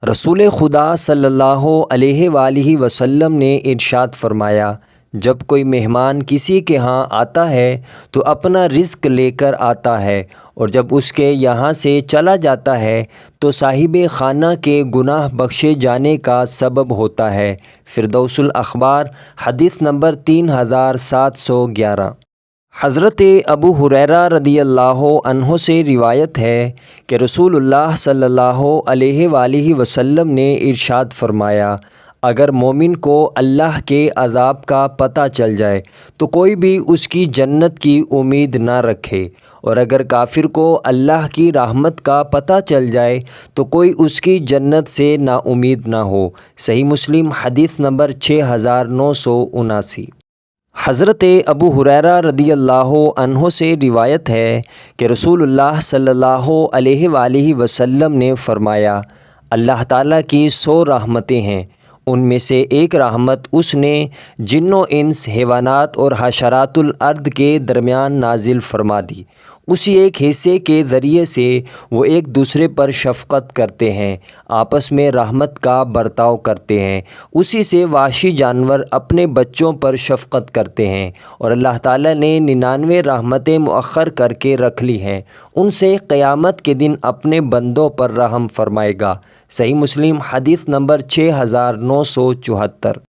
رسول خدا صلی اللہ علیہ وآلہ وسلم نے ارشاد فرمایا، جب کوئی مہمان کسی کے ہاں آتا ہے تو اپنا رزق لے کر آتا ہے، اور جب اس کے یہاں سے چلا جاتا ہے تو صاحب خانہ کے گناہ بخشے جانے کا سبب ہوتا ہے۔ فردوس الاخبار حدیث نمبر 3711۔ حضرت ابو ہریرہ رضی اللہ عنہ سے روایت ہے کہ رسول اللہ صلی اللہ علیہ وآلہ وسلم نے ارشاد فرمایا، اگر مومن کو اللہ کے عذاب کا پتہ چل جائے تو کوئی بھی اس کی جنت کی امید نہ رکھے، اور اگر کافر کو اللہ کی رحمت کا پتہ چل جائے تو کوئی اس کی جنت سے نا امید نہ ہو۔ صحیح مسلم حدیث نمبر 6979۔ حضرت ابو ہریرہ رضی اللہ عنہ سے روایت ہے کہ رسول اللہ صلی اللہ علیہ وآلہ وسلم نے فرمایا، اللہ تعالیٰ کی 100 رحمتیں ہیں، ان میں سے ایک رحمت اس نے جن و انس، حیوانات اور حشرات الارض کے درمیان نازل فرما دی۔ اسی ایک حصے کے ذریعے سے وہ ایک دوسرے پر شفقت کرتے ہیں، آپس میں رحمت کا برتاؤ کرتے ہیں۔ اسی سے وحشی جانور اپنے بچوں پر شفقت کرتے ہیں، اور اللہ تعالیٰ نے 99 رحمتیں مؤخر کر کے رکھ لی ہیں، ان سے قیامت کے دن اپنے بندوں پر رحم فرمائے گا۔ صحیح مسلم حدیث نمبر 6974۔